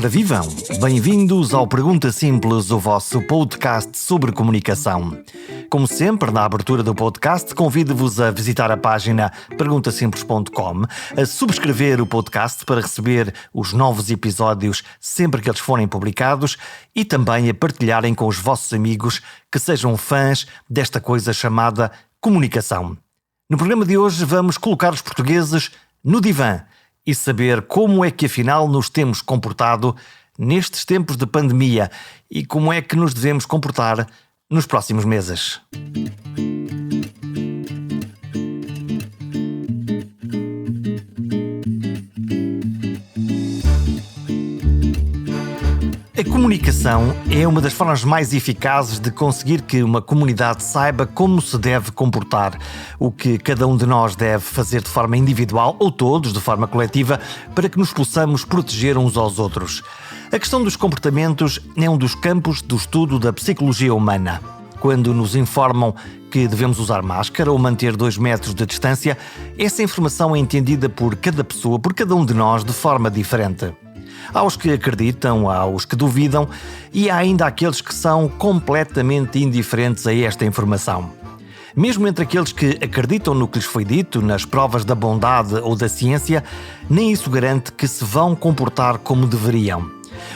Ora vivam! Bem-vindos ao Pergunta Simples, o vosso podcast sobre comunicação. Como sempre, na abertura do podcast, convido-vos a visitar a página perguntasimples.com, a subscrever o podcast para receber os novos episódios sempre que eles forem publicados e também a partilharem com os vossos amigos que sejam fãs desta coisa chamada comunicação. No programa de hoje vamos colocar os portugueses no divã e saber como é que afinal nos temos comportado nestes tempos de pandemia e como é que nos devemos comportar nos próximos meses. A comunicação é uma das formas mais eficazes de conseguir que uma comunidade saiba como se deve comportar, o que cada um de nós deve fazer de forma individual ou todos de forma coletiva para que nos possamos proteger uns aos outros. A questão dos comportamentos é um dos campos do estudo da psicologia humana. Quando nos informam que devemos usar máscara ou manter 2 metros de distância, essa informação é entendida por cada pessoa, por cada um de nós, de forma diferente. Há os que acreditam, há os que duvidam e há ainda aqueles que são completamente indiferentes a esta informação. Mesmo entre aqueles que acreditam no que lhes foi dito, nas provas da bondade ou da ciência, nem isso garante que se vão comportar como deveriam.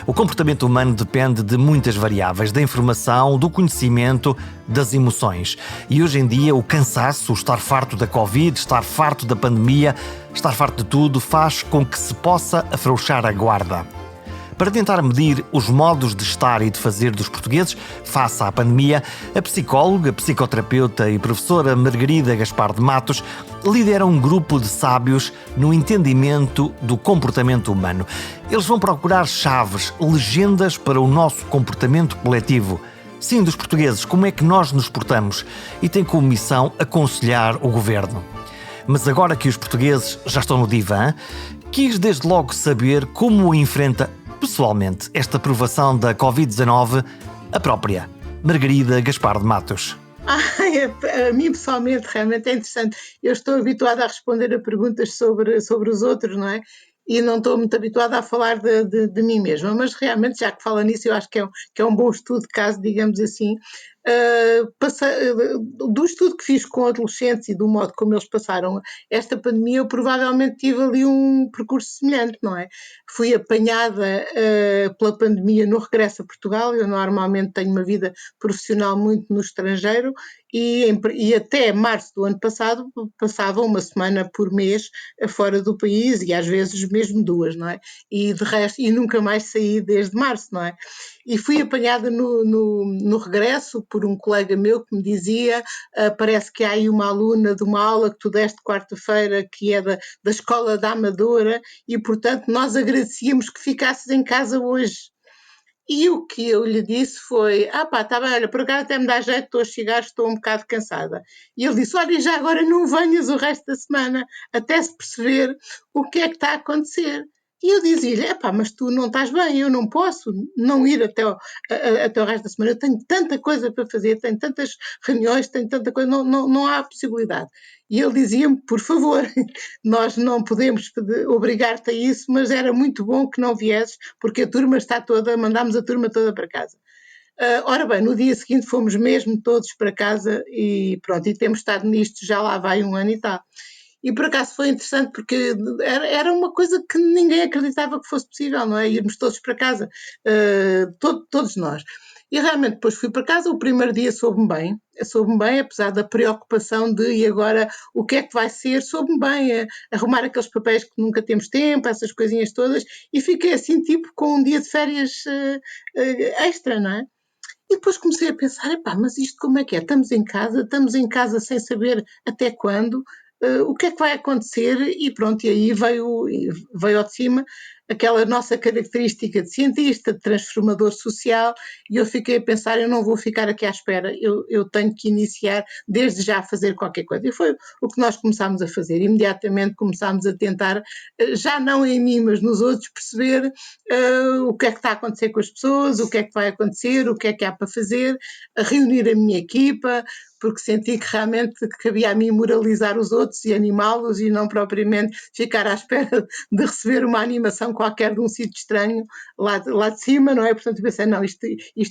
O comportamento humano depende de muitas variáveis, da informação, do conhecimento, das emoções. E hoje em dia o cansaço, o estar farto da Covid, estar farto da pandemia, estar farto de tudo, faz com que se possa afrouxar a guarda. Para tentar medir os modos de estar e de fazer dos portugueses face à pandemia, a psicóloga, psicoterapeuta e professora Margarida Gaspar de Matos lidera um grupo de sábios no entendimento do comportamento humano. Eles vão procurar chaves, legendas para o nosso comportamento coletivo. Sim, dos portugueses, como é que nós nos portamos? E tem como missão aconselhar o governo. Mas agora que os portugueses já estão no divã, quis desde logo saber como enfrenta pessoalmente esta provação da Covid-19 a própria Margarida Gaspar de Matos. A mim pessoalmente realmente é interessante. Eu estou habituada a responder a perguntas sobre os outros, não é? E não estou muito habituada a falar de mim mesma, mas realmente, já que fala nisso, eu acho que é um bom estudo de caso, digamos assim. Do estudo que fiz com adolescentes e do modo como eles passaram esta pandemia, eu provavelmente tive ali um percurso semelhante, não é? Fui apanhada pela pandemia no regresso a Portugal. Eu normalmente tenho uma vida profissional muito no estrangeiro e até março do ano passado passava uma semana por mês fora do país e às vezes mesmo 2, não é? E de resto, e nunca mais saí desde março, não é? E fui apanhada no regresso por um colega meu que me dizia parece que há aí uma aluna de uma aula que tu deste quarta-feira que é da Escola da Amadora e, portanto, nós agradecíamos que ficasses em casa hoje. E o que eu lhe disse foi, está bem, olha, por acaso até me dá jeito, estou a chegar, estou um bocado cansada. E ele disse, olha, já agora não venhas o resto da semana, até se perceber o que é que está a acontecer. E eu dizia-lhe, mas tu não estás bem, eu não posso não ir até o resto da semana, eu tenho tanta coisa para fazer, tenho tantas reuniões, tenho tanta coisa, não há possibilidade. E ele dizia-me, por favor, nós não podemos obrigar-te a isso, mas era muito bom que não viesses, porque a turma está toda, mandámos a turma toda para casa. Ora bem, no dia seguinte fomos mesmo todos para casa e pronto, e temos estado nisto, já lá vai 1 ano e tal. E por acaso foi interessante porque era uma coisa que ninguém acreditava que fosse possível, não é? Irmos todos para casa, todos nós. E realmente depois fui para casa, o primeiro dia soube-me bem, apesar da preocupação de e agora o que é que vai ser, soube-me bem, arrumar aqueles papéis que nunca temos tempo, essas coisinhas todas, e fiquei assim tipo com um dia de férias extra, não é? E depois comecei a pensar, mas isto como é que é? Estamos em casa sem saber até quando, o que é que vai acontecer? E pronto, e aí veio ao de cima aquela nossa característica de cientista, de transformador social, e eu fiquei a pensar, eu não vou ficar aqui à espera, eu tenho que iniciar desde já a fazer qualquer coisa. E foi o que nós começámos a fazer. Imediatamente começámos a tentar, já não em mim, mas nos outros, perceber o que é que está a acontecer com as pessoas, o que é que vai acontecer, o que é que há para fazer, a reunir a minha equipa, porque senti que realmente cabia a mim moralizar os outros e animá-los e não propriamente ficar à espera de receber uma animação qualquer de um sítio estranho lá de cima, não é? Portanto, pensei, não, isto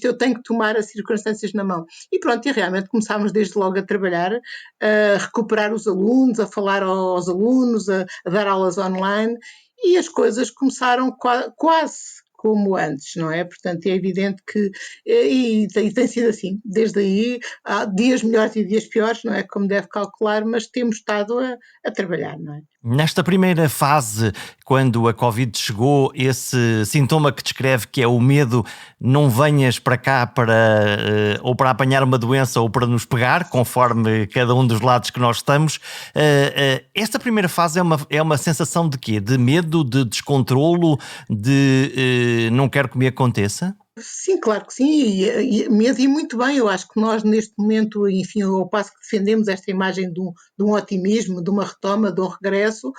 eu tenho que tomar as circunstâncias na mão. E pronto, e realmente começámos desde logo a trabalhar, a recuperar os alunos, a falar aos alunos, a dar aulas online, e as coisas começaram quase como antes, não é? Portanto, é evidente que, e tem sido assim, desde aí, há dias melhores e dias piores, não é? Como deve calcular, mas temos estado a trabalhar, não é? Nesta primeira fase, quando a Covid chegou, esse sintoma que descreve, que é o medo, não venhas para cá ou para apanhar uma doença ou para nos pegar, conforme cada um dos lados que nós estamos. Esta primeira fase é uma sensação de quê? De medo, de descontrolo, de não quero que me aconteça? Sim, claro que sim, e mesmo e muito bem, eu acho que nós neste momento, enfim, ao passo que defendemos esta imagem de um otimismo, de uma retoma, de um regresso,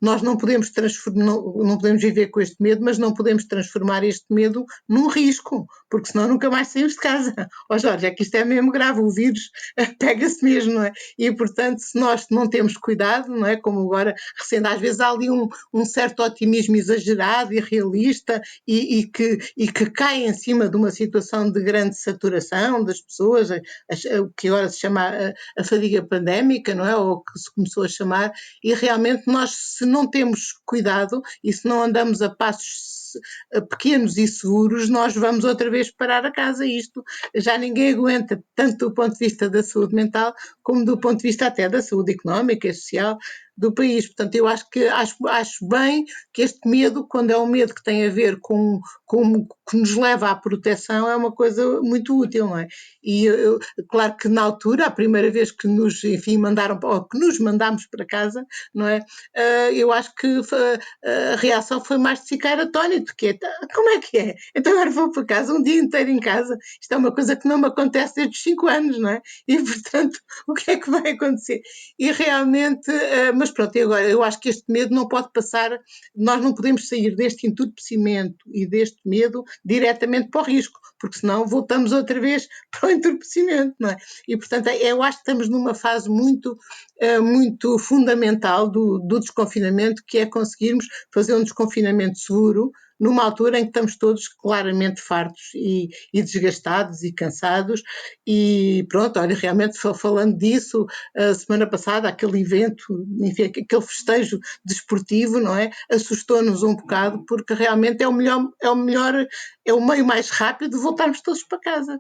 nós não podemos não podemos viver com este medo, mas não podemos transformar este medo num risco, porque senão nunca mais saímos de casa. Ó Jorge, é que isto é mesmo grave, o vírus pega-se mesmo, não é? E portanto, se nós não temos cuidado, não é? Como agora, recente, às vezes há ali um certo otimismo exagerado e realista e que cai em cima de uma situação de grande saturação das pessoas, o que agora se chama a fadiga pandémica, não é? Ou que se começou a chamar, e realmente nós, se não temos cuidado e se não andamos a passos pequenos e seguros, nós vamos outra vez parar a casa. Isto já ninguém aguenta, tanto do ponto de vista da saúde mental, como do ponto de vista até da saúde económica e social do país. Portanto, eu acho bem que este medo, quando é um medo que tem a ver com que nos leva à proteção, é uma coisa muito útil, não é? E claro que na altura, a primeira vez que nos, enfim, mandaram, ou que nos mandámos para casa, não é? Eu acho que a reação foi mais de ficar atónito, que é, como é que é? Então agora vou para casa, um dia inteiro em casa, isto é uma coisa que não me acontece desde os 5 anos, não é? E portanto, o que é que vai acontecer? E realmente, mas pronto, eu acho que este medo não pode passar, nós não podemos sair deste entorpecimento e deste medo diretamente para o risco, porque senão voltamos outra vez para o entorpecimento, não é? E portanto, eu acho que estamos numa fase muito fundamental do desconfinamento, que é conseguirmos fazer um desconfinamento seguro, numa altura em que estamos todos claramente fartos e desgastados e cansados, e pronto, olha, realmente falando disso, a semana passada, aquele evento, enfim, aquele festejo desportivo, não é? Assustou-nos um bocado, porque realmente é o meio mais rápido de voltarmos todos para casa,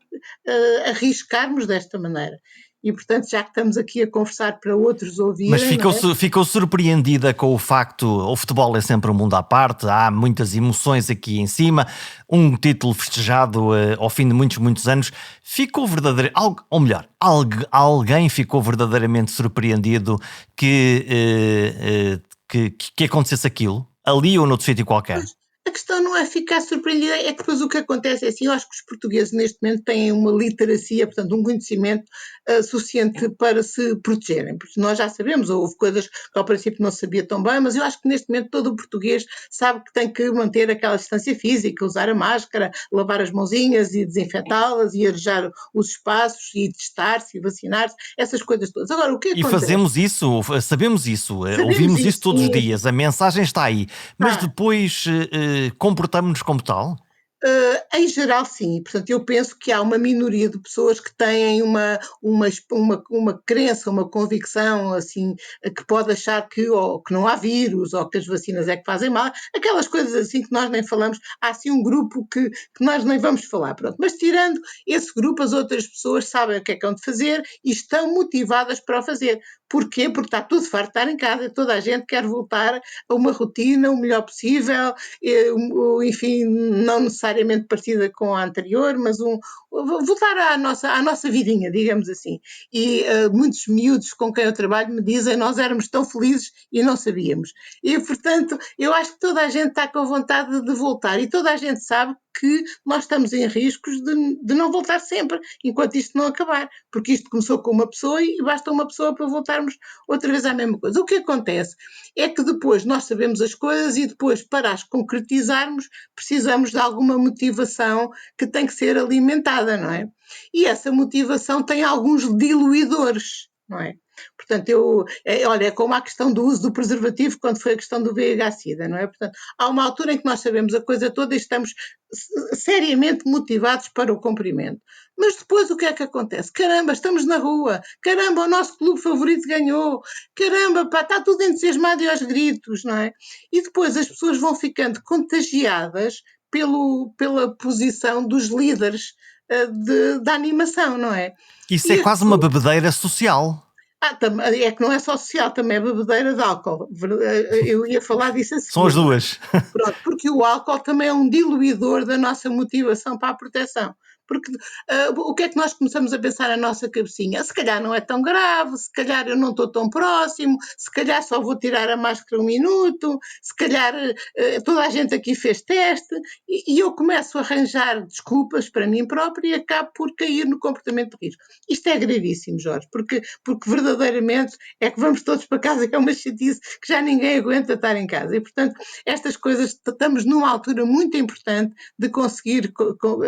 arriscarmos desta maneira. E, portanto, já que estamos aqui a conversar para outros Mas ouvirem, não é? ficou surpreendida com o facto, o futebol é sempre um mundo à parte, há muitas emoções aqui em cima, um título festejado ao fim de muitos, muitos anos, ficou verdadeiro, ou melhor, alguém ficou verdadeiramente surpreendido que acontecesse aquilo, ali ou noutro sítio qualquer? A questão não é ficar surpreendida, é que depois o que acontece é assim, eu acho que os portugueses neste momento têm uma literacia, portanto um conhecimento suficiente para se protegerem, porque nós já sabemos, houve coisas que ao princípio não se sabia tão bem, mas eu acho que neste momento todo o português sabe que tem que manter aquela distância física, usar a máscara, lavar as mãozinhas e desinfetá-las e arejar os espaços e testar-se e vacinar-se, essas coisas todas. Agora, o que E acontece? fazemos isso, sabemos isso, Sabemos ouvimos isso isso, todos os sim. dias, a mensagem está aí, mas depois comportamos-nos como tal? Em geral, sim. Portanto, eu penso que há uma minoria de pessoas que têm uma crença, uma convicção, assim, que pode achar ou que não há vírus, ou que as vacinas é que fazem mal, aquelas coisas assim que nós nem falamos. Há assim um grupo que nós nem vamos falar, pronto. Mas tirando esse grupo, as outras pessoas sabem o que é que hão de fazer e estão motivadas para o fazer. Porquê? Porque está tudo farto de estar em casa, toda a gente quer voltar a uma rotina o melhor possível, enfim, não necessariamente parecida com a anterior, mas voltar à nossa vidinha, digamos assim. E muitos miúdos com quem eu trabalho me dizem: nós éramos tão felizes e não sabíamos. E, portanto, eu acho que toda a gente está com vontade de voltar e toda a gente sabe que nós estamos em riscos de não voltar sempre, enquanto isto não acabar, porque isto começou com uma pessoa e basta uma pessoa para voltarmos outra vez à mesma coisa. O que acontece é que depois nós sabemos as coisas e depois, para as concretizarmos, precisamos de alguma motivação que tem que ser alimentada, não é? E essa motivação tem alguns diluidores, não é? Portanto, olha, é como a questão do uso do preservativo quando foi a questão do VIH-Sida, não é? Portanto, há uma altura em que nós sabemos a coisa toda e estamos seriamente motivados para o cumprimento. Mas depois o que é que acontece? Caramba, estamos na rua, caramba, o nosso clube favorito ganhou, caramba, pá, está tudo entusiasmado e aos gritos, não é? E depois as pessoas vão ficando contagiadas pela posição dos líderes da animação, não é? Isso E é quase uma bebedeira social. é que não é só social, também é bebedeira de álcool. Eu ia falar disso a São as seguir, não é? duas. Pronto, porque o álcool também é um diluidor da nossa motivação para a proteção. Porque o que é que nós começamos a pensar na nossa cabecinha? Se calhar não é tão grave, se calhar eu não estou tão próximo, se calhar só vou tirar a máscara um minuto, se calhar toda a gente aqui fez teste, e eu começo a arranjar desculpas para mim próprio e acabo por cair no comportamento de risco. Isto é gravíssimo, Jorge, porque verdadeiramente é que vamos todos para casa e é uma chatice que já ninguém aguenta estar em casa. E, portanto, estas coisas, estamos numa altura muito importante de conseguir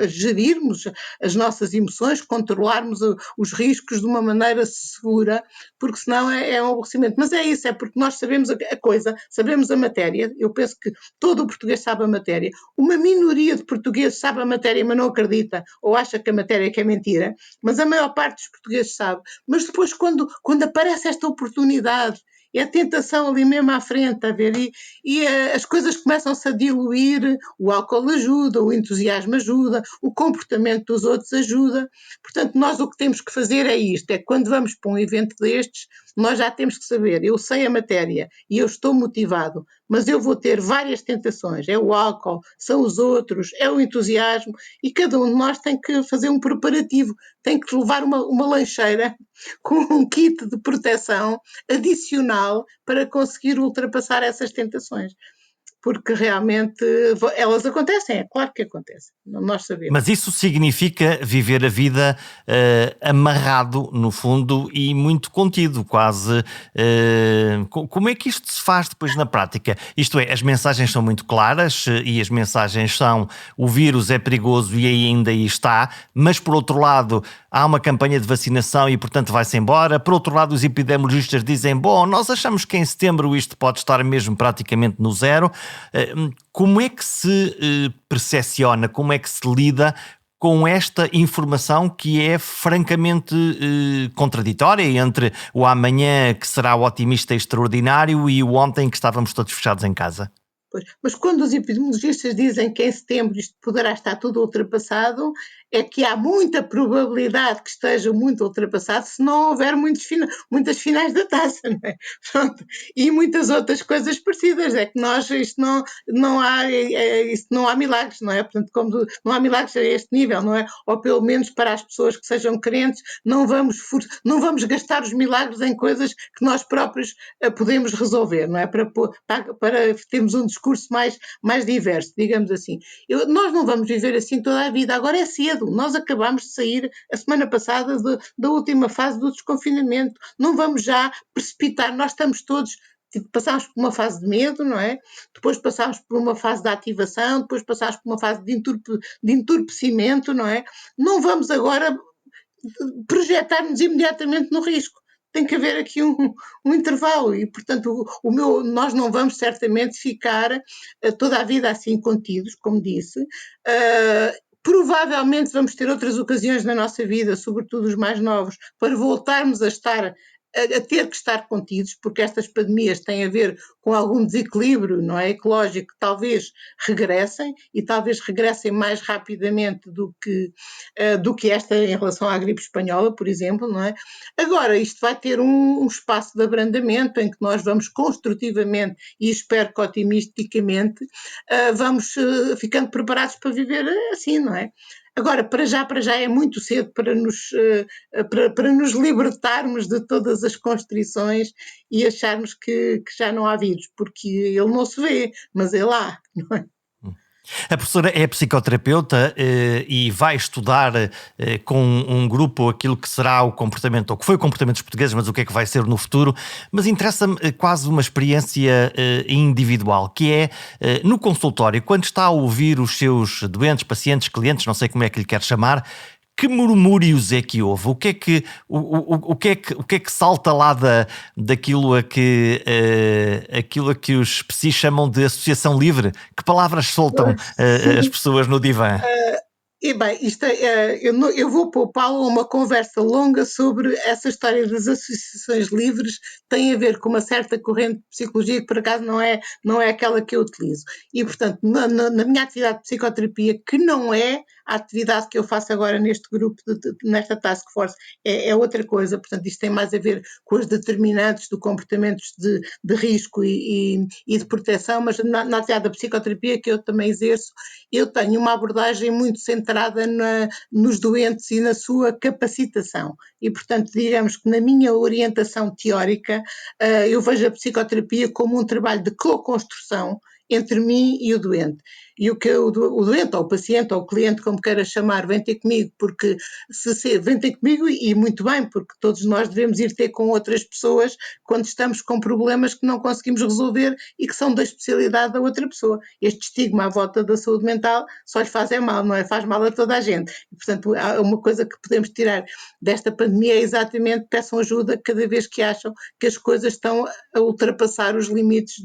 gerirmos as nossas emoções, controlarmos os riscos de uma maneira segura, porque senão é um aborrecimento. Mas é isso, é porque nós sabemos a coisa, sabemos a matéria, eu penso que todo o português sabe a matéria, uma minoria de portugueses sabe a matéria, mas não acredita, ou acha que a matéria é mentira, mas a maior parte dos portugueses sabe. Mas depois, quando aparece esta oportunidade, é a tentação ali mesmo à frente, a ver, e as coisas começam-se a diluir, o álcool ajuda, o entusiasmo ajuda, o comportamento dos outros ajuda. Portanto, nós o que temos que fazer é isto, é que quando vamos para um evento destes, nós já temos que saber, eu sei a matéria e eu estou motivado, mas eu vou ter várias tentações, é o álcool, são os outros, é o entusiasmo, e cada um de nós tem que fazer um preparativo, tem que levar uma lancheira com um kit de proteção adicional para conseguir ultrapassar essas tentações. Porque realmente elas acontecem, é claro que acontecem, nós sabemos. Mas isso significa viver a vida amarrado, no fundo, e muito contido, quase. Como é que isto se faz depois na prática? Isto é, as mensagens são muito claras e as mensagens são: o vírus é perigoso e ainda aí está, mas por outro lado há uma campanha de vacinação e portanto vai-se embora. Por outro lado, os epidemiologistas dizem: bom, nós achamos que em setembro isto pode estar mesmo praticamente no zero. Como é que se percepciona, como é que se lida com esta informação que é francamente contraditória entre o amanhã que será o otimista extraordinário e o ontem que estávamos todos fechados em casa? Pois, mas quando os epidemiologistas dizem que em setembro isto poderá estar tudo ultrapassado, é que há muita probabilidade que esteja muito ultrapassado se não houver muitas finais da taça, não é? Pronto. E muitas outras coisas parecidas, é que nós, isto não há milagres, não é? Portanto, como não há milagres a este nível, não é? Ou pelo menos para as pessoas que sejam crentes, não vamos gastar os milagres em coisas que nós próprios podemos resolver, não é? Para termos um discurso mais diverso, digamos assim. Nós não vamos viver assim toda a vida, agora é cedo, nós acabamos de sair a semana passada da última fase do desconfinamento, não vamos já precipitar, nós estamos todos, passámos por uma fase de medo, não é? Depois passámos por uma fase de ativação, depois passámos por uma fase de entorpecimento, não é? Não vamos agora projetar-nos imediatamente no risco. Tem que haver aqui um intervalo e, portanto, nós não vamos certamente ficar toda a vida assim contidos, como disse. Provavelmente vamos ter outras ocasiões na nossa vida, sobretudo os mais novos, para voltarmos a ter que estar contidos, porque estas pandemias têm a ver com algum desequilíbrio, não é, ecológico, que talvez regressem, e talvez regressem mais rapidamente do que esta em relação à gripe espanhola, por exemplo, não é? Agora, isto vai ter um espaço de abrandamento em que nós vamos construtivamente, e espero que otimisticamente, vamos ficando preparados para viver assim, não é? Agora, para já é muito cedo para nos libertarmos de todas as constrições e acharmos que já não há vírus, porque ele não se vê, mas ele há, não é? A professora é psicoterapeuta e vai estudar com um grupo aquilo que será o comportamento, ou que foi o comportamento dos portugueses, mas o que é que vai ser no futuro. Mas interessa-me quase uma experiência individual, que é no consultório, quando está a ouvir os seus doentes, pacientes, clientes, não sei como é que lhe quer chamar, que murmúrios é que houve? O que é que salta lá daquilo aquilo a que os psis chamam de associação livre? Que palavras soltam as Sim. pessoas no divã? E bem, eu vou poupá-lo a uma conversa longa sobre essa história das associações livres, tem a ver com uma certa corrente de psicologia que por acaso não é aquela que eu utilizo. E, portanto, na minha atividade de psicoterapia, que não é a atividade que eu faço agora neste grupo, nesta task force, é outra coisa, portanto, isto tem mais a ver com os determinantes do comportamentos de risco e de proteção, mas na atividade da psicoterapia que eu também exerço, eu tenho uma abordagem muito centrada nos doentes e na sua capacitação. E, portanto, digamos que na minha orientação teórica, eu vejo a psicoterapia como um trabalho de co-construção entre mim e o doente. E o que o doente, ou o paciente, ou o cliente, como queira chamar, vem ter comigo, porque vem ter comigo e muito bem, porque todos nós devemos ir ter com outras pessoas quando estamos com problemas que não conseguimos resolver e que são da especialidade da outra pessoa. Este estigma à volta da saúde mental só lhe faz mal, não é? Faz mal a toda a gente. E, portanto, há uma coisa que podemos tirar desta pandemia é exatamente peçam ajuda cada vez que acham que as coisas estão a ultrapassar os limites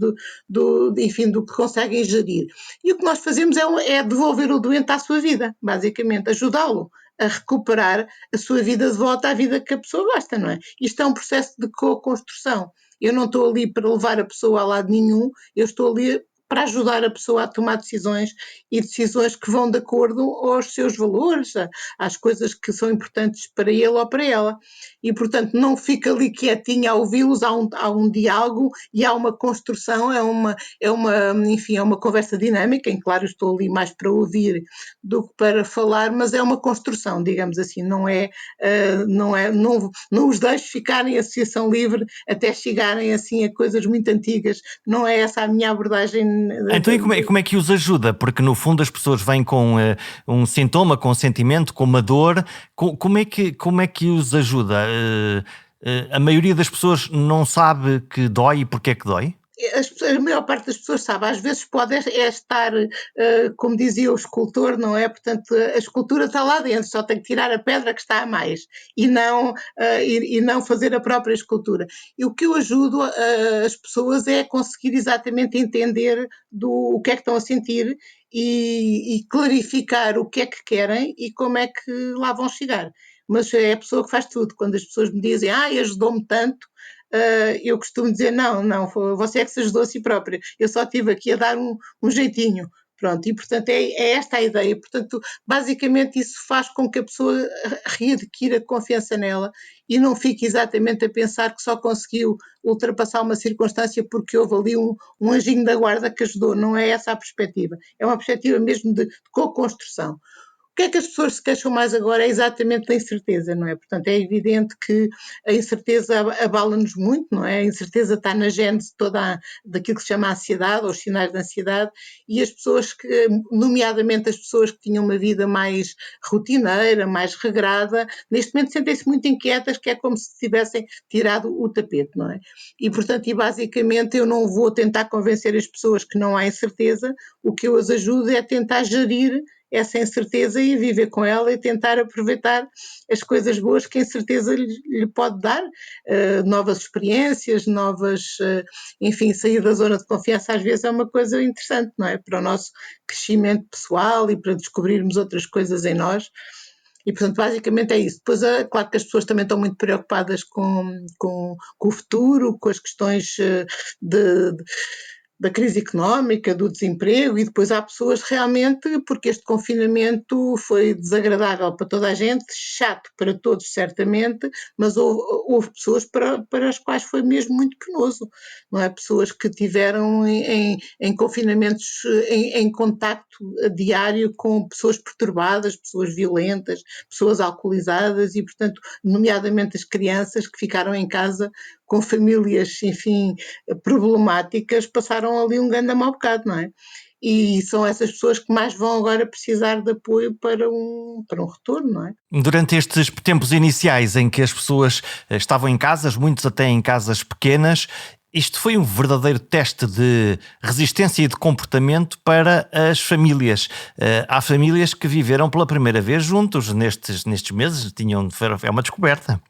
enfim, do que conseguem gerir. E o que nós fazemos é devolver o doente à sua vida, basicamente, ajudá-lo a recuperar a sua vida de volta à vida que a pessoa gosta, não é? Isto é um processo de co-construção. Eu não estou ali para levar a pessoa a lado nenhum, eu estou ali para ajudar a pessoa a tomar decisões e decisões que vão de acordo aos seus valores, às coisas que são importantes para ele ou para ela. E, portanto, não fica ali quietinha a ouvi-los, há um diálogo e há uma construção, enfim, é uma conversa dinâmica, em claro, estou ali mais para ouvir do que para falar, mas é uma construção, digamos assim, não os deixo ficarem em associação livre até chegarem assim a coisas muito antigas, não é essa a minha abordagem. Então, e como é que os ajuda? Porque no fundo as pessoas vêm com um sintoma, com um sentimento, com uma dor. Como é que os ajuda? A maioria das pessoas não sabe que dói e porque é que dói? A maior parte das pessoas sabe, às vezes pode estar, como dizia o escultor, não é? Portanto, a escultura está lá dentro, só tem que tirar a pedra que está a mais e não fazer a própria escultura. E o que eu ajudo as pessoas é conseguir exatamente entender o que é que estão a sentir e clarificar o que é que querem e como é que lá vão chegar. Mas é a pessoa que faz tudo. Quando as pessoas me dizem, ajudou-me tanto, eu costumo dizer, não, você é que se ajudou a si própria, eu só estive aqui a dar um jeitinho. Pronto, e portanto é esta a ideia. Portanto, basicamente isso faz com que a pessoa readquira confiança nela e não fique exatamente a pensar que só conseguiu ultrapassar uma circunstância porque houve ali um anjinho da guarda que ajudou. Não é essa a perspectiva. É uma perspectiva mesmo de co-construção. O que é que as pessoas se queixam mais agora é exatamente da incerteza, não é? Portanto, é evidente que a incerteza abala-nos muito, não é? A incerteza está na gênese daquilo que se chama a ansiedade, ou os sinais de ansiedade, e as pessoas nomeadamente as pessoas que tinham uma vida mais rotineira, mais regrada, neste momento sentem-se muito inquietas, que é como se tivessem tirado o tapete, não é? E, portanto, basicamente eu não vou tentar convencer as pessoas que não há incerteza, o que eu as ajudo é tentar gerir essa incerteza e viver com ela e tentar aproveitar as coisas boas que a incerteza lhe pode dar, novas experiências, enfim, sair da zona de confiança às vezes é uma coisa interessante, não é? Para o nosso crescimento pessoal e para descobrirmos outras coisas em nós. E, portanto, basicamente é isso. Depois, claro que as pessoas também estão muito preocupadas com o futuro, com as questões de, da crise económica, do desemprego, e depois há pessoas realmente, porque este confinamento foi desagradável para toda a gente, chato para todos certamente, mas houve pessoas para as quais foi mesmo muito penoso, não é? Pessoas que tiveram em confinamentos, em contacto diário com pessoas perturbadas, pessoas violentas, pessoas alcoolizadas e, portanto, nomeadamente as crianças que ficaram em casa com famílias, enfim, problemáticas, passaram ali um grande mau bocado, não é? e são essas pessoas que mais vão agora precisar de apoio para um retorno, não é? Durante estes tempos iniciais em que as pessoas estavam em casas, muitos até em casas pequenas, isto foi um verdadeiro teste de resistência e de comportamento para as famílias. Há famílias que viveram pela primeira vez juntos nestes meses, é uma descoberta.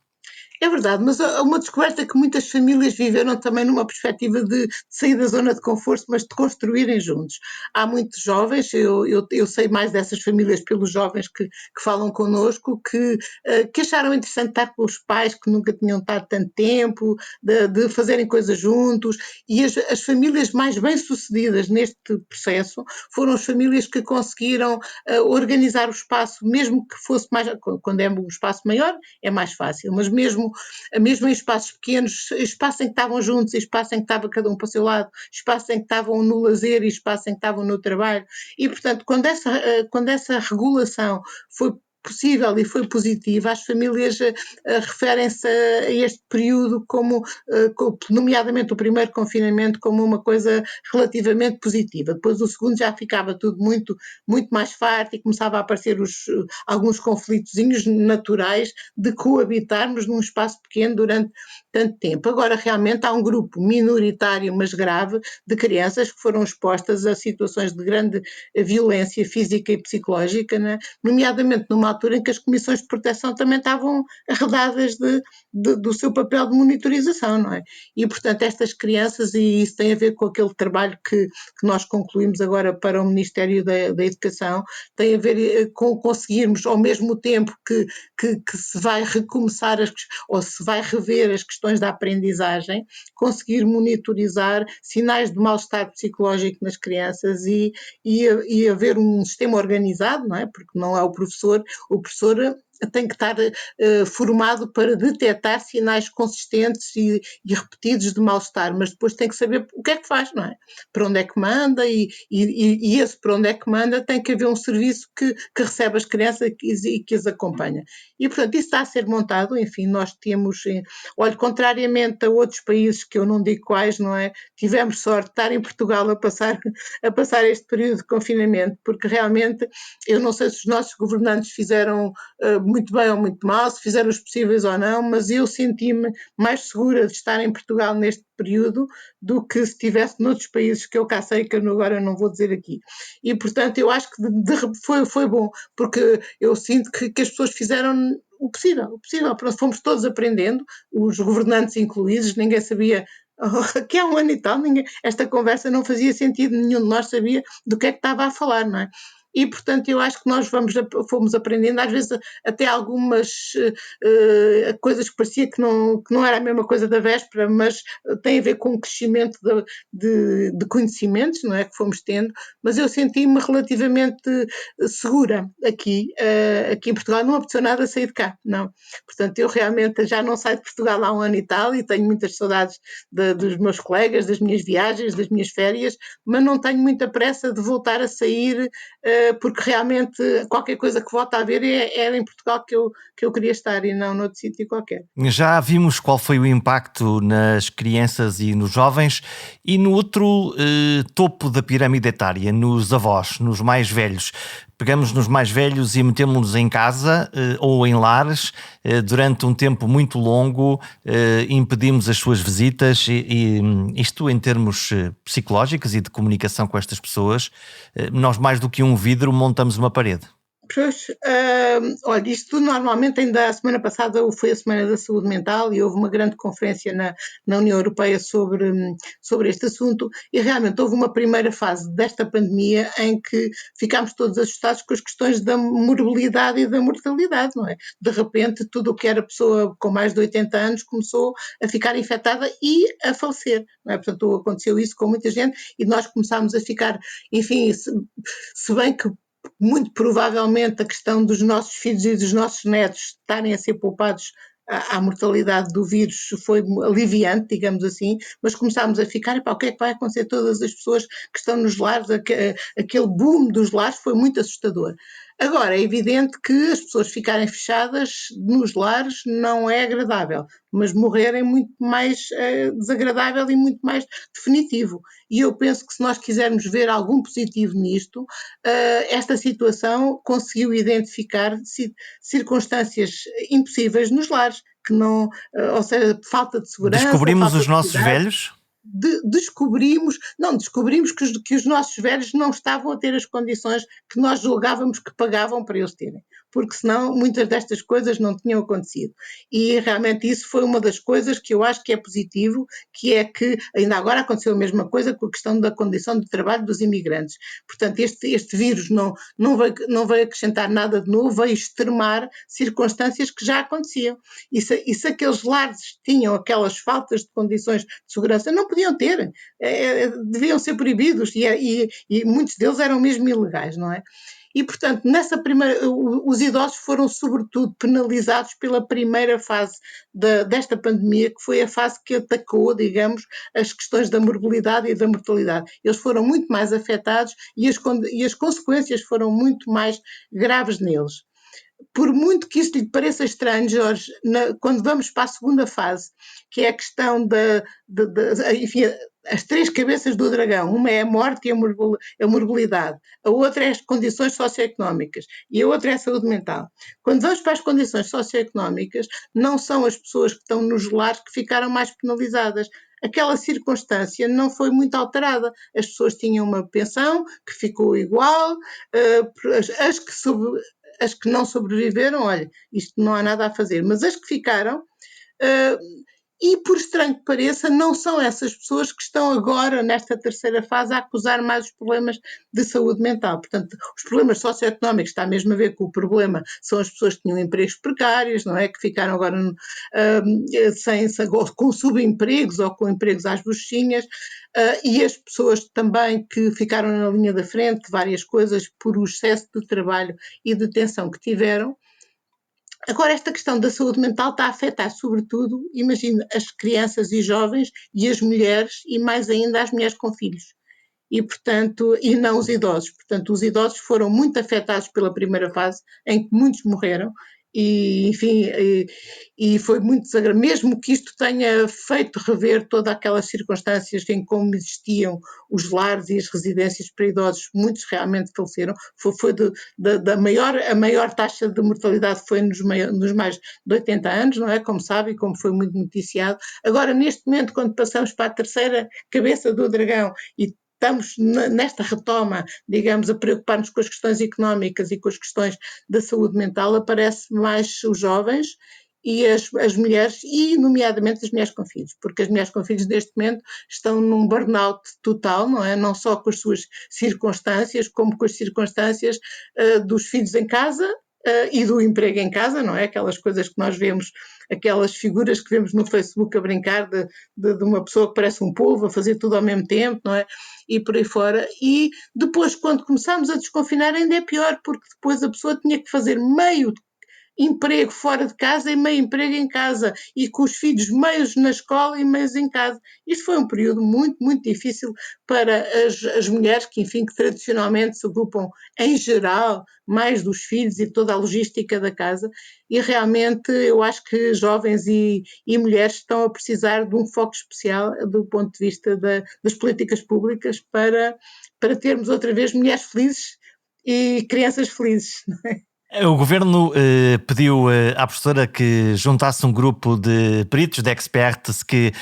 É verdade, mas uma descoberta que muitas famílias viveram também numa perspectiva de sair da zona de conforto, mas de construírem juntos. Há muitos jovens, eu sei mais dessas famílias pelos jovens que falam connosco, que acharam interessante estar com os pais que nunca tinham estado tanto tempo, de fazerem coisas juntos, e as famílias mais bem-sucedidas neste processo foram as famílias que conseguiram organizar o espaço, mesmo que fosse mais, quando é um espaço maior, é mais fácil, mas mesmo em espaços pequenos, espaço em que estavam juntos, espaço em que estava cada um para o seu lado, espaço em que estavam no lazer e espaço em que estavam no trabalho. E, portanto, quando essa regulação foi possível e foi positiva, as famílias referem-se a este período como, nomeadamente o primeiro confinamento, como uma coisa relativamente positiva. Depois o segundo já ficava tudo muito, muito mais farto e começava a aparecer alguns conflitozinhos naturais de coabitarmos num espaço pequeno durante tanto tempo. Agora, realmente, há um grupo minoritário, mas grave, de crianças que foram expostas a situações de grande violência física e psicológica, né? Nomeadamente numa altura em que as comissões de proteção também estavam arredadas do seu papel de monitorização, não é? E, portanto, estas crianças, e isso tem a ver com aquele trabalho que nós concluímos agora para o Ministério da Educação, tem a ver com conseguirmos, ao mesmo tempo que se vai recomeçar, ou se vai rever as questões da aprendizagem, conseguir monitorizar sinais de mal-estar psicológico nas crianças e haver um sistema organizado, não é? Porque não é o professor tem que estar formado para detectar sinais consistentes e repetidos de mal-estar, mas depois tem que saber o que é que faz, não é? Para onde é que manda e esse para onde é que manda tem que haver um serviço que recebe as crianças e que as acompanha. E, portanto, isso está a ser montado, enfim, nós temos, olha, contrariamente a outros países que eu não digo quais, não é? Tivemos sorte de estar em Portugal a passar este período de confinamento, porque realmente eu não sei se os nossos governantes fizeram muito bem ou muito mal, se fizeram os possíveis ou não, mas eu senti-me mais segura de estar em Portugal neste período do que se estivesse noutros países que eu cá sei, que eu agora não vou dizer aqui. E, portanto, eu acho que foi bom, porque eu sinto que as pessoas fizeram o possível. Pronto, fomos todos aprendendo, os governantes incluídos, ninguém sabia que há um ano e tal, esta conversa não fazia sentido, nenhum de nós sabia do que é que estava a falar, não é? E, portanto, eu acho que nós fomos aprendendo, às vezes até algumas coisas que parecia que não era a mesma coisa da véspera, mas tem a ver com o crescimento de conhecimentos, não é, que fomos tendo, mas eu senti-me relativamente segura aqui em Portugal, não apeteceu nada sair de cá, não. Portanto, eu realmente já não saio de Portugal há um ano e tal e tenho muitas saudades dos meus colegas, das minhas viagens, das minhas férias, mas não tenho muita pressa de voltar a sair porque realmente qualquer coisa que volta a ver era em Portugal que eu queria estar e não noutro sítio qualquer. Já vimos qual foi o impacto nas crianças e nos jovens e no outro topo da pirâmide etária, nos avós, nos mais velhos. Pegamos nos mais velhos e metemos-nos em casa ou em lares durante um tempo muito longo, impedimos as suas visitas e isto em termos psicológicos e de comunicação com estas pessoas, nós mais do que um vidro montamos uma parede. Pois, olha, isto normalmente ainda a semana passada foi a Semana da Saúde Mental e houve uma grande conferência na União Europeia sobre este assunto e realmente houve uma primeira fase desta pandemia em que ficámos todos assustados com as questões da morbilidade e da mortalidade, não é? De repente tudo o que era pessoa com mais de 80 anos começou a ficar infectada e a falecer, não é? Portanto, aconteceu isso com muita gente e nós começámos a ficar, enfim, se bem que muito provavelmente a questão dos nossos filhos e dos nossos netos estarem a ser poupados à mortalidade do vírus foi aliviante, digamos assim, mas começámos a ficar, o que é que vai acontecer a todas as pessoas que estão nos lares, aquele boom dos lares foi muito assustador. Agora, é evidente que as pessoas ficarem fechadas nos lares não é agradável, mas morrer é muito mais desagradável e muito mais definitivo. E eu penso que se nós quisermos ver algum positivo nisto, esta situação conseguiu identificar circunstâncias impossíveis nos lares, que não, ou seja, falta de segurança, Descobrimos falta os de nossos cuidados. velhos? Descobrimos que os nossos velhos não estavam a ter as condições que nós julgávamos que pagavam para eles terem, porque senão muitas destas coisas não tinham acontecido. E realmente isso foi uma das coisas que eu acho que é positivo, que é que ainda agora aconteceu a mesma coisa com a questão da condição de trabalho dos imigrantes. Portanto, este vírus não veio acrescentar nada de novo, veio extremar circunstâncias que já aconteciam. E se aqueles lares tinham aquelas faltas de condições de segurança, não podiam ter, deviam ser proibidos e muitos deles eram mesmo ilegais, não é? E, portanto, os idosos foram sobretudo penalizados pela primeira fase desta pandemia, que foi a fase que atacou, digamos, as questões da morbilidade e da mortalidade. Eles foram muito mais afetados e as consequências foram muito mais graves neles. Por muito que isto lhe pareça estranho, Jorge, quando vamos para a segunda fase, que é a questão enfim, as três cabeças do dragão, uma é a morte e a morbilidade, a outra é as condições socioeconómicas e a outra é a saúde mental. Quando vamos para as condições socioeconómicas, não são as pessoas que estão nos lares que ficaram mais penalizadas. Aquela circunstância não foi muito alterada. As pessoas tinham uma pensão que ficou igual, as que não sobreviveram, olha, isto não há nada a fazer, mas as que ficaram, e por estranho que pareça, não são essas pessoas que estão agora, nesta terceira fase, a acusar mais os problemas de saúde mental. Portanto, os problemas socioeconómicos está mesmo a ver com o problema, são as pessoas que tinham empregos precários, não é? Que ficaram agora com subempregos ou com empregos às buchinhas, e as pessoas também que ficaram na linha da frente de várias coisas por o excesso de trabalho e de tensão que tiveram. Agora, esta questão da saúde mental está a afetar, sobretudo, imagina, as crianças e jovens e as mulheres, e mais ainda as mulheres com filhos. E, portanto, e não os idosos. Portanto, os idosos foram muito afetados pela primeira fase, em que muitos morreram, e, enfim, foi muito desagradável, mesmo que isto tenha feito rever todas aquelas circunstâncias em como existiam os lares e as residências para idosos, muitos realmente faleceram, a maior taxa de mortalidade foi nos mais de 80 anos, não é? Como sabe, e como foi muito noticiado. Agora, neste momento, quando passamos para a terceira cabeça do dragão e estamos nesta retoma, digamos, a preocupar-nos com as questões económicas e com as questões da saúde mental, aparece mais os jovens e as mulheres, e nomeadamente as mulheres com filhos, porque as mulheres com filhos neste momento estão num burnout total, não é? Não só com as suas circunstâncias, como com as circunstâncias dos filhos em casa, e do emprego em casa, não é? Aquelas coisas que nós vemos, aquelas figuras que vemos no Facebook a brincar de uma pessoa que parece um povo, a fazer tudo ao mesmo tempo, não é? E por aí fora. E depois, quando começámos a desconfinar, ainda é pior, porque depois a pessoa tinha que fazer meio emprego fora de casa e meio emprego em casa, e com os filhos meios na escola e meios em casa. Isto foi um período muito, muito difícil para as mulheres que, enfim, que tradicionalmente se ocupam, em geral, mais dos filhos e toda a logística da casa, e realmente eu acho que jovens e mulheres estão a precisar de um foco especial do ponto de vista das políticas públicas para termos outra vez mulheres felizes e crianças felizes. O governo pediu à professora que juntasse um grupo de peritos, de experts, que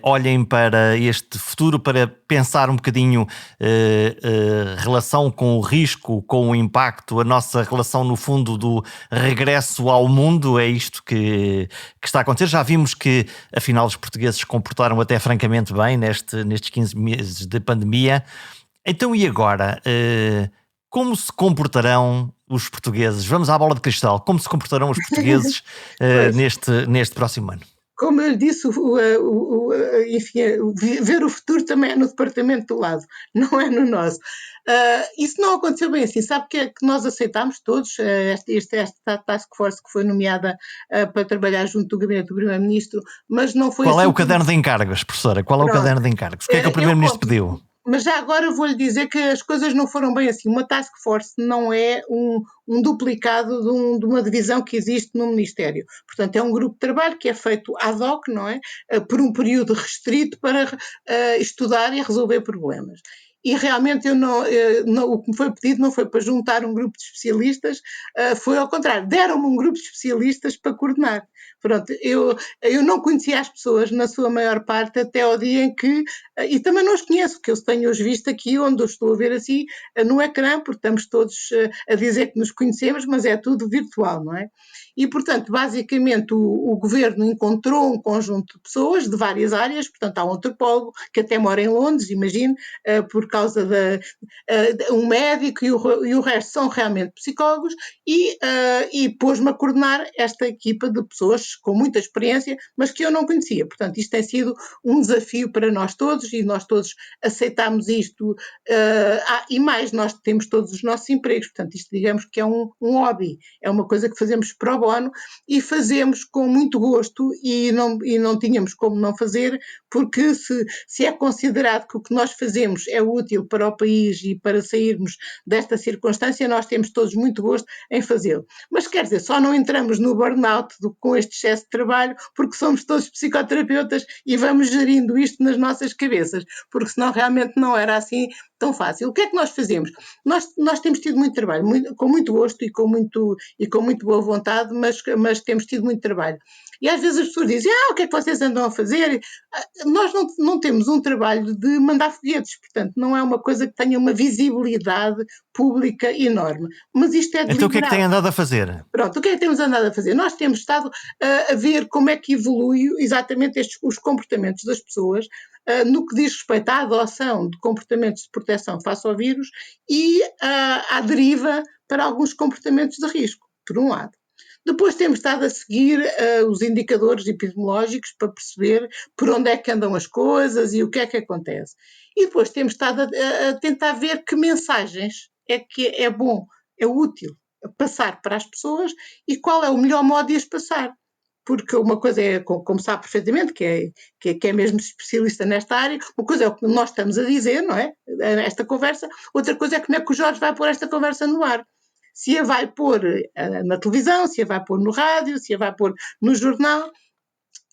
olhem para este futuro, para pensar um bocadinho relação com o risco, com o impacto, a nossa relação, no fundo, do regresso ao mundo. É isto que está a acontecer. Já vimos que, afinal, os portugueses se comportaram até francamente bem nestes 15 meses de pandemia. Então, e agora? Como se comportarão os portugueses? Vamos à bola de cristal. Como se comportarão os portugueses neste próximo ano? Como eu disse, enfim, ver o futuro também é no departamento do lado, não é no nosso. Isso não aconteceu bem assim. Sabe que nós aceitámos todos esta task force que foi nomeada para trabalhar junto do gabinete do Primeiro-Ministro, mas não foi Qual assim. É o caderno de encargos, professora? Qual é o caderno de encargos? O que é que o Primeiro-Ministro pediu? Mas já agora vou-lhe dizer que as coisas não foram bem assim. Uma task force não é um duplicado de uma divisão que existe no Ministério. Portanto, é um grupo de trabalho que é feito ad hoc, não é? Por um período restrito para estudar e resolver problemas. E realmente o que me foi pedido não foi para juntar um grupo de especialistas, foi ao contrário, deram-me um grupo de especialistas para coordenar. Pronto, eu não conhecia as pessoas, na sua maior parte, até ao dia em que, e também não os conheço, que eu tenho-os visto aqui, onde eu estou a ver assim, no ecrã, porque estamos todos a dizer que nos conhecemos, mas é tudo virtual, não é? E, portanto, basicamente o governo encontrou um conjunto de pessoas de várias áreas, portanto, há um antropólogo que até mora em Londres, imagino, por causa de um médico e o resto são realmente psicólogos, e pôs-me a coordenar esta equipa de pessoas com muita experiência, mas que eu não conhecia. Portanto, isto tem sido um desafio para nós todos e nós todos aceitámos isto. E mais, nós temos todos os nossos empregos, portanto, isto digamos que é um hobby, é uma coisa que fazemos pro bono e fazemos com muito gosto e não tínhamos como não fazer, porque se é considerado que o que nós fazemos é útil para o país e para sairmos desta circunstância, nós temos todos muito gosto em fazê-lo. Mas quer dizer, só não entramos no burnout com este excesso de trabalho porque somos todos psicoterapeutas e vamos gerindo isto nas nossas cabeças, porque senão realmente não era assim tão fácil. O que é que nós fazemos? Nós temos tido muito trabalho, com muito gosto e com muito boa vontade, mas temos tido muito trabalho. E às vezes as pessoas dizem, o que é que vocês andam a fazer? Nós não temos um trabalho de mandar foguetes, portanto, não é uma coisa que tenha uma visibilidade pública enorme. Mas isto é deliberado. Então o que é que tem andado a fazer? Pronto, o que é que temos andado a fazer? Nós temos estado a ver como é que evolui exatamente os comportamentos das pessoas no que diz respeito à adoção de comportamentos de proteção face ao vírus e à deriva para alguns comportamentos de risco, por um lado. Depois temos estado a seguir os indicadores epidemiológicos para perceber por onde é que andam as coisas e o que é que acontece. E depois temos estado a tentar ver que mensagens é que é bom, é útil passar para as pessoas e qual é o melhor modo de as passar. Porque uma coisa é, como sabe perfeitamente, que é mesmo especialista nesta área, uma coisa é o que nós estamos a dizer, não é? Esta conversa, outra coisa é como é que o Jorge vai pôr esta conversa no ar. Se a vai pôr na televisão, se a vai pôr no rádio, se a vai pôr no jornal.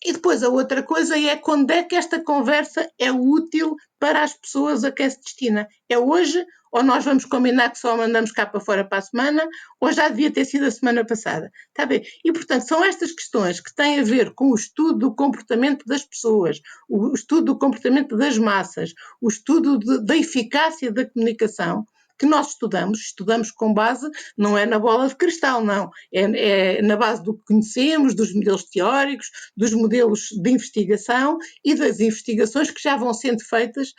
E depois a outra coisa é quando é que esta conversa é útil para as pessoas a quem se destina. É hoje ou nós vamos combinar que só mandamos cá para fora para a semana ou já devia ter sido a semana passada. Está bem? E, portanto, são estas questões que têm a ver com o estudo do comportamento das pessoas, o estudo do comportamento das massas, o estudo da eficácia da comunicação, que nós estudamos com base, não é na bola de cristal, não, é na base do que conhecemos, dos modelos teóricos, dos modelos de investigação e das investigações que já vão sendo feitas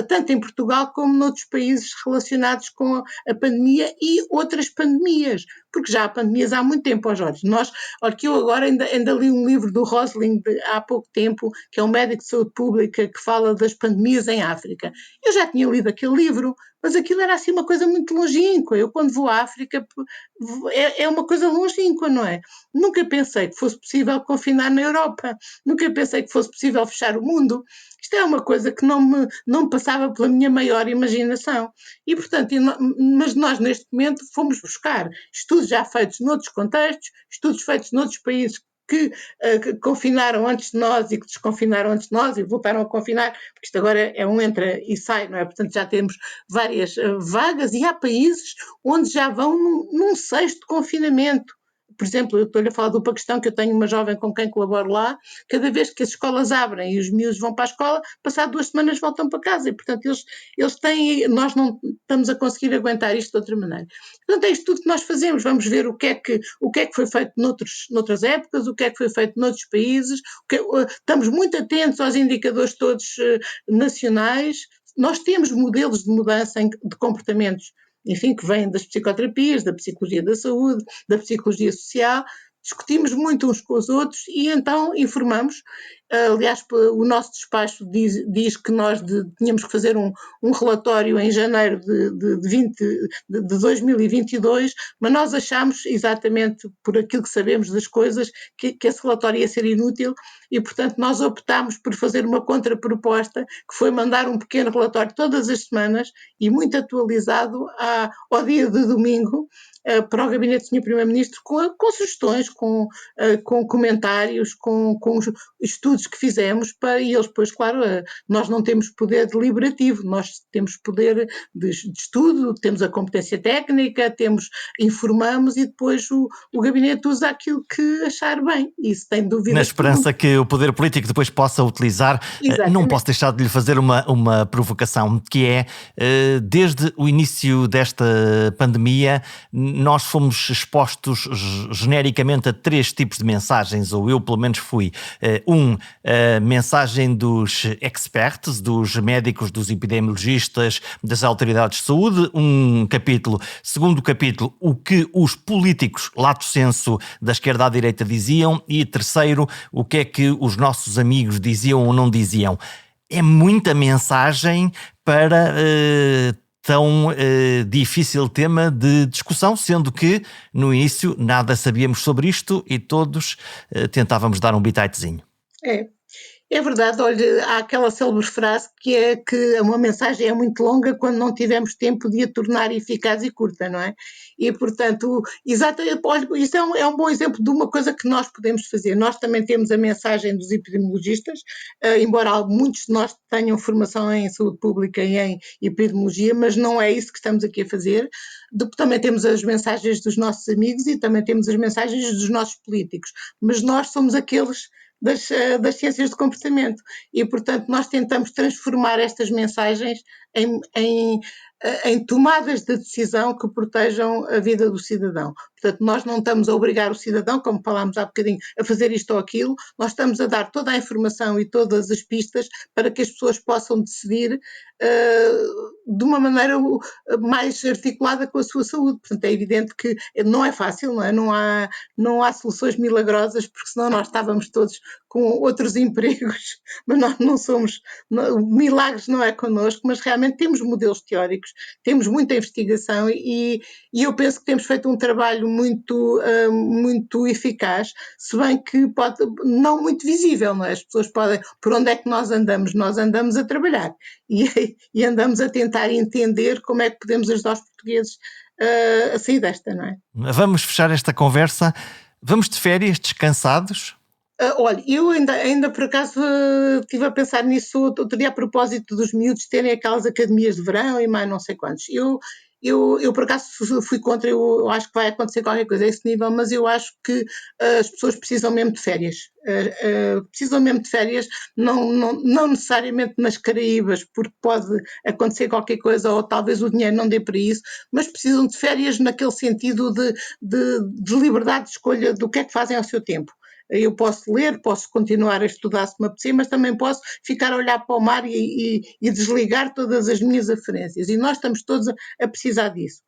tanto em Portugal como noutros países relacionados com a pandemia e outras pandemias, porque já há pandemias há muito tempo, Jorge. Olha que eu agora ainda li um livro do Rosling há pouco tempo, que é um médico de saúde pública que fala das pandemias em África. Eu já tinha lido aquele livro, mas aquilo era assim uma coisa muito longínqua. Eu quando vou à África é uma coisa longínqua, não é? Nunca pensei que fosse possível confinar na Europa, nunca pensei que fosse possível fechar o mundo. Isto é uma coisa que não me passava pela minha maior imaginação. E, portanto, mas nós neste momento fomos buscar estudos já feitos noutros contextos, estudos feitos noutros países que confinaram antes de nós e que desconfinaram antes de nós e voltaram a confinar, porque isto agora é um entra e sai, não é? Portanto, já temos várias vagas e há países onde já vão num sexto confinamento. Por exemplo, eu estou-lhe a falar do Paquistão, que eu tenho uma jovem com quem colaboro lá, cada vez que as escolas abrem e os miúdos vão para a escola, passado 2 semanas voltam para casa, e portanto eles têm, nós não estamos a conseguir aguentar isto de outra maneira. Portanto é isto tudo que nós fazemos, vamos ver o que é que foi feito noutras épocas, o que é que foi feito noutros países, estamos muito atentos aos indicadores todos nacionais, nós temos modelos de mudança de comportamentos, enfim, que vêm das psicoterapias, da psicologia da saúde, da psicologia social, discutimos muito uns com os outros e então informamos Aliás, o nosso despacho diz que nós tínhamos que fazer um relatório em janeiro de 2022, mas nós achámos, exatamente por aquilo que sabemos das coisas, que esse relatório ia ser inútil e, portanto, nós optámos por fazer uma contraproposta, que foi mandar um pequeno relatório todas as semanas e muito atualizado ao dia de domingo, para o gabinete do Sr. Primeiro-Ministro, com sugestões, com comentários, com os estudos que fizemos, e eles depois, claro, nós não temos poder deliberativo, nós temos poder de estudo, temos a competência técnica, informamos e depois o gabinete usa aquilo que achar bem, isso tem dúvida. Na esperança que o poder político depois possa utilizar. Não posso deixar de lhe fazer uma provocação, que é, desde o início desta pandemia, nós fomos expostos genericamente a 3 tipos de mensagens, ou eu pelo menos fui. A mensagem dos experts, dos médicos, dos epidemiologistas, das autoridades de saúde, um capítulo. Segundo capítulo, o que os políticos, lato sensu, da esquerda à direita diziam, e terceiro, o que é que os nossos amigos diziam ou não diziam. É muita mensagem para tão difícil tema de discussão, sendo que no início nada sabíamos sobre isto e todos tentávamos dar um bititezinho. É verdade, olha, há aquela célebre frase que é que uma mensagem é muito longa quando não tivemos tempo de a tornar eficaz e curta, não é? E, portanto, exatamente, olha, isso é um bom exemplo de uma coisa que nós podemos fazer. Nós também temos a mensagem dos epidemiologistas, embora muitos de nós tenham formação em saúde pública e em epidemiologia, mas não é isso que estamos aqui a fazer. Também temos as mensagens dos nossos amigos e também temos as mensagens dos nossos políticos, mas nós somos aqueles das ciências do comportamento e, portanto, nós tentamos transformar estas mensagens em tomadas de decisão que protejam a vida do cidadão. Portanto, nós não estamos a obrigar o cidadão, como falámos há bocadinho, a fazer isto ou aquilo, nós estamos a dar toda a informação e todas as pistas para que as pessoas possam decidir de uma maneira mais articulada com a sua saúde. Portanto, é evidente que não é fácil, não é? Não há soluções milagrosas, porque senão nós estávamos todos com outros empregos, mas nós não somos, milagres não é connosco, mas realmente temos modelos teóricos, temos muita investigação e eu penso que temos feito um trabalho muito eficaz, se bem que não muito visível, não é? As pessoas podem, por onde é que nós andamos a trabalhar e andamos a tentar entender como é que podemos ajudar os portugueses a sair desta, não é? Vamos fechar esta conversa, vamos de férias descansados? Olha, eu ainda por acaso estive a pensar nisso outro dia a propósito dos miúdos terem aquelas academias de verão e mais não sei quantos. Eu por acaso fui contra, eu acho que vai acontecer qualquer coisa a esse nível, mas eu acho que as pessoas precisam mesmo de férias. Precisam mesmo de férias, não necessariamente nas Caraíbas, porque pode acontecer qualquer coisa ou talvez o dinheiro não dê para isso, mas precisam de férias naquele sentido de liberdade de escolha do que é que fazem ao seu tempo. Eu posso ler, posso continuar a estudar se me apetecer, mas também posso ficar a olhar para o mar e desligar todas as minhas aferências. E nós estamos todos a precisar disso.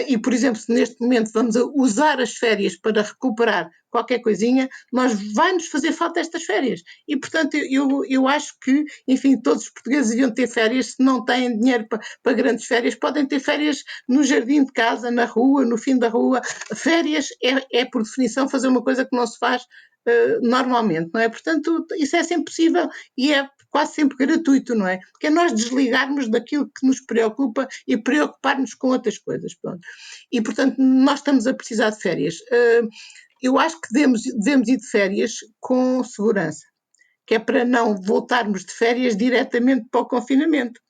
E, por exemplo, se neste momento vamos usar as férias para recuperar qualquer coisinha, vai-nos fazer falta estas férias. E, portanto, eu acho que, enfim, todos os portugueses deviam ter férias. Se não têm dinheiro para grandes férias, podem ter férias no jardim de casa, na rua, no fim da rua. Férias é por definição, fazer uma coisa que não se faz normalmente, não é? Portanto, isso é sempre possível e é quase sempre gratuito, não é? Porque é nós desligarmos daquilo que nos preocupa e preocupar-nos com outras coisas, pronto. E, portanto, nós estamos a precisar de férias. Eu acho que devemos ir de férias com segurança, que é para não voltarmos de férias diretamente para o confinamento.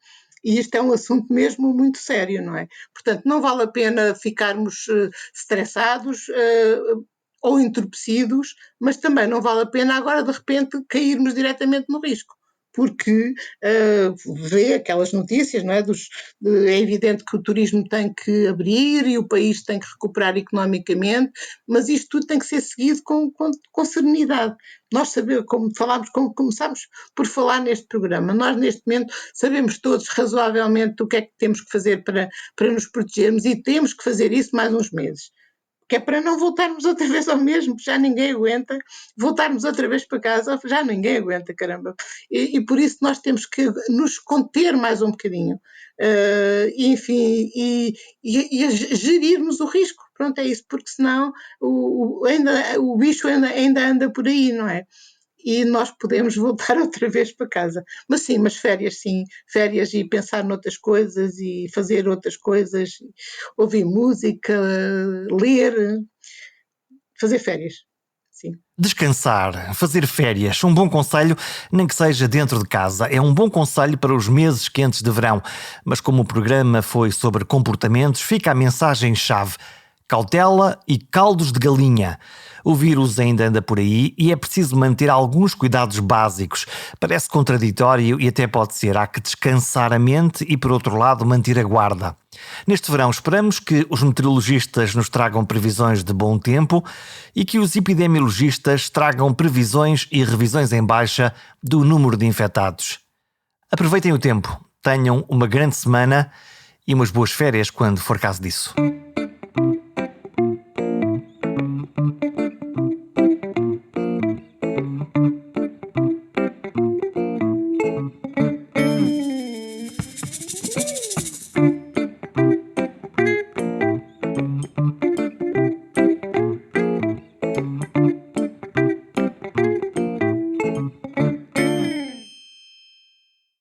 E isto é um assunto mesmo muito sério, não é? Portanto, não vale a pena ficarmos estressados, ou entorpecidos, mas também não vale a pena agora de repente cairmos diretamente no risco, porque vê aquelas notícias, não é? É evidente que o turismo tem que abrir e o país tem que recuperar economicamente, mas isto tudo tem que ser seguido com serenidade. Nós sabemos, como começámos por falar neste programa, nós neste momento sabemos todos razoavelmente o que é que temos que fazer para nos protegermos e temos que fazer isso mais uns meses. que é para não voltarmos outra vez ao mesmo, já ninguém aguenta, voltarmos outra vez para casa, já ninguém aguenta, caramba. E por isso nós temos que nos conter mais um bocadinho, enfim, e gerirmos o risco, pronto, é isso, porque senão o bicho ainda anda por aí, não é? E nós podemos voltar outra vez para casa. Mas férias e pensar noutras coisas e fazer outras coisas, ouvir música, ler, fazer férias, sim. Descansar, fazer férias, um bom conselho, nem que seja dentro de casa. É um bom conselho para os meses quentes de verão. Mas como o programa foi sobre comportamentos, fica a mensagem-chave: cautela e caldos de galinha. O vírus ainda anda por aí e é preciso manter alguns cuidados básicos. Parece contraditório e até pode ser. Há que descansar a mente e, por outro lado, manter a guarda. Neste verão esperamos que os meteorologistas nos tragam previsões de bom tempo e que os epidemiologistas tragam previsões e revisões em baixa do número de infectados. Aproveitem o tempo, tenham uma grande semana e umas boas férias quando for caso disso.